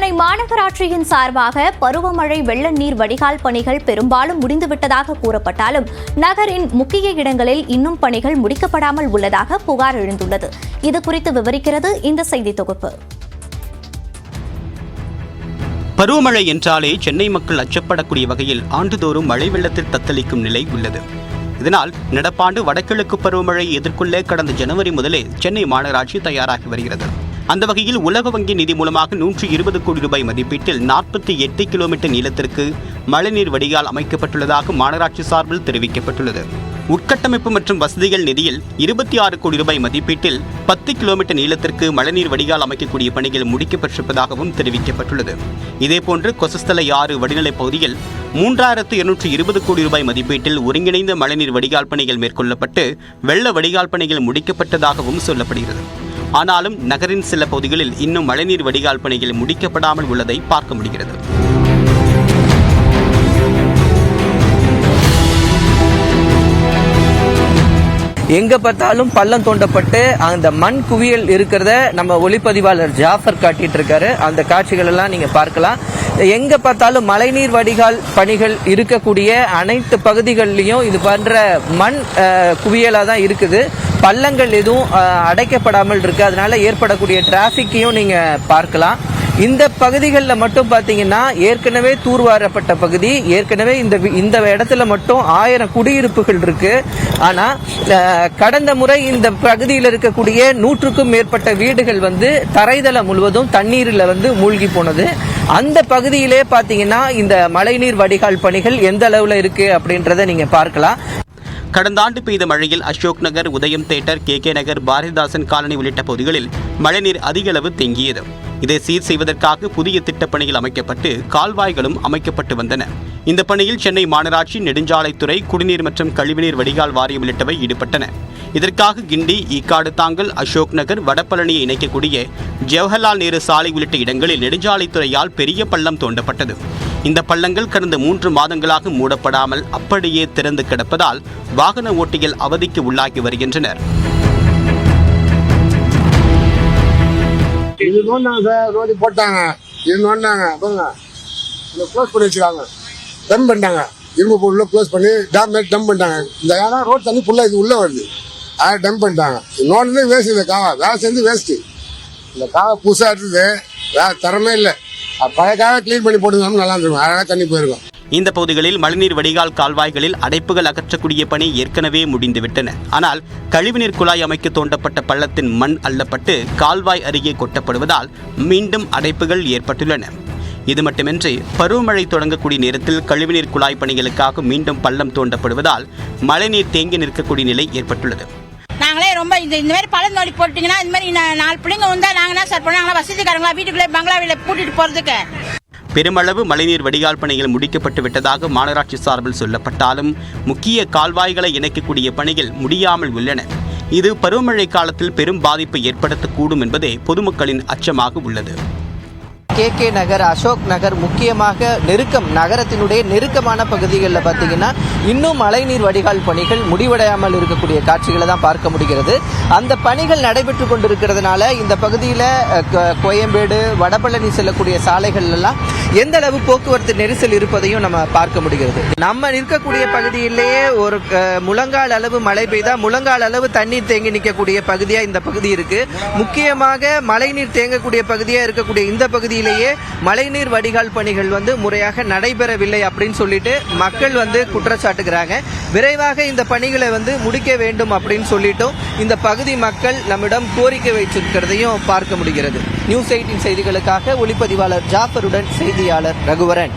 சென்னை மாநகராட்சியின் சார்பாக பருவமழை வெள்ள நீர் வடிகால் பணிகள் பெரும்பாலும் முடிந்துவிட்டதாக கூறப்பட்டாலும் நகரின் முக்கிய இடங்களில் இன்னும் பணிகள் முடிக்கப்படாமல் உள்ளதாக புகார் எழுந்துள்ளது. இதுகுறித்து விவரிக்கிறது இந்த செய்தி தொகுப்பு. பருவமழை என்றாலே சென்னை மக்கள் அச்சப்படக்கூடிய வகையில் ஆண்டுதோறும் மழை வெள்ளத்தில் தத்தளிக்கும் நிலை உள்ளது. இதனால் நடப்பாண்டு வடகிழக்கு பருவமழை எதிர்கொள்ள கடந்த ஜனவரி முதலே சென்னை மாநகராட்சி தயாராகி வருகிறது. அந்த வகையில் உலக வங்கி நிதி மூலமாக 120 கோடி ரூபாய் மதிப்பீட்டில் 48 கிலோமீட்டர் நீளத்திற்கு மழைநீர் வடிகால் அமைக்கப்பட்டுள்ளதாக மாநகராட்சி சார்பில் தெரிவிக்கப்பட்டுள்ளது. உட்கட்டமைப்பு மற்றும் வசதிகள் நிதியில் 26 கோடி ரூபாய் மதிப்பீட்டில் 10 கிலோமீட்டர் நீளத்திற்கு மழைநீர் வடிகால் அமைக்கக்கூடிய பணிகள் முடிக்கப்பட்டிருப்பதாகவும் தெரிவிக்கப்பட்டுள்ளது. இதேபோன்று கொசஸ்தலை 6 வடிநிலைப் பகுதியில் 3220 கோடி ரூபாய் மதிப்பீட்டில் ஒருங்கிணைந்த மழைநீர் வடிகால் பணிகள் மேற்கொள்ளப்பட்டு வெள்ள வடிகால் பணிகள் முடிக்கப்பட்டதாகவும் சொல்லப்படுகிறது. ஆனாலும் நகரின் சில பகுதிகளில் இன்னும் மழைநீர் வடிகால் பணிகள் முடிக்கப்படாமல் உள்ளதை பார்க்க முடிகிறது. எங்க பார்த்தாலும் பள்ளம் தோண்டப்பட்டு அந்த மண் குவியல் இருக்கிறத நம்ம ஒளிப்பதிவாளர் ஜாஃபர் காட்டிட்டு இருக்காரு. அந்த காட்சிகள் எல்லாம் நீங்க பார்க்கலாம். எங்க பார்த்தாலும் மழைநீர் வடிகால் பணிகள் இருக்கக்கூடிய அனைத்து பகுதிகளிலையும் இது போன்ற மண் குவியலா தான் இருக்குது. பள்ளங்கள் எதுவும் அடைக்கப்படாமல் இருக்கு. அதனால ஏற்படக்கூடிய டிராபிக்கையும் நீங்க பார்க்கலாம். இந்த பகுதிகளில் மட்டும் பார்த்தீங்கன்னா ஏற்கனவே தூர்வாரப்பட்ட பகுதி, ஏற்கனவே இந்த இடத்துல மட்டும் 1000 குடியிருப்புகள் இருக்கு. ஆனா கடந்த முறை இந்த பகுதியில் இருக்கக்கூடிய 100க்கும் மேற்பட்ட வீடுகள் தரைதளம் முழுவதும் தண்ணீரில் மூழ்கி போனது. அந்த பகுதியிலே பார்த்தீங்கன்னா இந்த மழைநீர் வடிகால் பணிகள் எந்த அளவுல இருக்கு அப்படின்றத நீங்க பார்க்கலாம். கடந்த ஆண்டு பெய்த மழையில் அசோக் நகர், உதயம் தியேட்டர், KK நகர், பாரதிதாசன் காலனி உள்ளிட்ட பகுதிகளில் மழைநீர் அதிக அளவு தேங்கியது. இதை சீர் செய்வதற்காக புதிய திட்டப்பணிகள் அமைக்கப்பட்டு கால்வாய்களும் அமைக்கப்பட்டு வந்தன. இந்த பணியில் சென்னை மாநகராட்சி, நெடுஞ்சாலைத்துறை, குடிநீர் மற்றும் கழிவுநீர் வடிகால் வாரியம் உள்ளிட்டவை ஈடுபட்டன. இதற்காக கிண்டி, ஈக்காடு தாங்கல், அசோக் நகர், வடபழனியை இணைக்கக்கூடிய ஜவஹர்லால் நேரு சாலை உள்ளிட்ட இடங்களில் நெடுஞ்சாலைத்துறையால் பெரிய பள்ளம் தோண்டப்பட்டது. இந்த பள்ளங்கள் கடந்த 3 மாதங்களாக மூடப்படாமல் அப்படியே திறந்து கிடப்பதால் வாகன ஓட்டிகள் அவதிக்கு உள்ளாகி வருகின்றனர். இது நோண்டாங்க சார், ரோடு போட்டாங்க, இது நோண்டாங்க, க்ளோஸ் பண்ணி வச்சுக்காங்க, டம் பண்ணிட்டாங்க, இரும்பு பொருளை க்ளோஸ் பண்ணி டேம் பண்ணிட்டாங்க. இந்த ஏன்னா ரோடு தண்ணி ஃபுல்லாக இது உள்ளே வருது, அதை டம் பண்ணிட்டாங்க. நோண்டே வேஸ்ட். இந்த காவா வேலை செஞ்சு வேஸ்ட்டு. இந்த காவா புதுசாக இருக்குது, வேற தரமே இல்லை. பழைய காவை கிளீன் பண்ணி போட்டுருந்தோம்னா நல்லா இருந்திருக்கும், அழகாக தண்ணி போயிருக்கும். இந்த பகுதிகளில் மழைநீர் வடிகால் கால்வாய்களில் அடைப்புகள் அகற்றக்கூடிய பணி ஏற்கனவே முடிந்துவிட்டன. ஆனால் கழிவுநீர் குழாய் அமைக்க தோண்டப்பட்ட பள்ளத்தின் மண் அள்ளப்பட்டு கால்வாய் அருகே கொட்டப்படுவதால் மீண்டும் அடைப்புகள் ஏற்பட்டுள்ளன. இது மட்டுமின்றி பருவமழை தொடங்கக்கூடிய நேரத்தில் கழிவுநீர் குழாய் பணிகளுக்காக மீண்டும் பள்ளம் தோண்டப்படுவதால் மழைநீர் தேங்கி நிற்கக்கூடிய நிலை ஏற்பட்டுள்ளது. நாங்களே ரொம்ப இந்த மாதிரி பழம் நோடி போட்டீங்கன்னா இந்த மாதிரி 4 பிள்ளைங்க வந்தா நாங்க என்ன சார் பண்ணுவாங்களா? வசதிக்காரங்களா வீட்டுக்குள்ளே பங்களாவில கூட்டிட்டு போறதுக்கு? பெருமளவு மழைநீர் வடிகால் பணிகள் முடிக்கப்பட்டு விட்டதாக மாநகராட்சி சார்பில் சொல்லப்பட்டாலும் முக்கிய கால்வாய்களை இணைக்கக்கூடிய பணிகள் முடியாமல் உள்ளன. இது பருவமழை காலத்தில் பெரும் பாதிப்பை ஏற்படுத்தக்கூடும் என்பதே பொதுமக்களின் அச்சமாக உள்ளது. KK நகர், அசோக் நகர், முக்கியமாக நகரத்தினுடைய நெருக்கமான பகுதிகளில் பார்த்தீங்கன்னா இன்னும் மழைநீர் வடிகால் பணிகள் முடிவடையாமல் இருக்கக்கூடிய காட்சிகளை தான் பார்க்க முடிகிறது. அந்த பணிகள் நடைபெற்று கொண்டிருக்கிறதுனால இந்த பகுதியில் கோயம்பேடு, வடபழனி செல்லக்கூடிய சாலைகள் எல்லாம் எந்த அளவு போக்குவரத்து நெரிசல் இருப்பதையும் நம்ம பார்க்க முடிகிறது. நம்ம நிற்கக்கூடிய பகுதியிலேயே ஒரு முழங்கால் அளவு மழை பெய்தால் முழங்கால் அளவு தண்ணீர் தேங்கி நிற்கக்கூடிய பகுதியா இந்த பகுதி இருக்கு. முக்கியமாக மழைநீர் தேங்கக்கூடிய பகுதியா இருக்கக்கூடிய இந்த பகுதியில் மழைநீர் வடிகால் பணிகள் முறையாக நடைபெறவில்லை அப்படின்னு சொல்லிட்டு மக்கள் குற்றச்சாட்டுகிறாங்க. விரைவாக இந்த பணிகளை முடிக்க வேண்டும் அப்படின்னு சொல்லிட்டும் இந்த பகுதி மக்கள் நம்மிடம் கோரிக்கை வைத்திருக்கிறதையும் பார்க்க முடிகிறது. நியூஸ் 18 செய்திகளுக்காக ஒளிப்பதிவாளர் ஜாஃபருடன் செய்தியாளர் ரகுவரன்.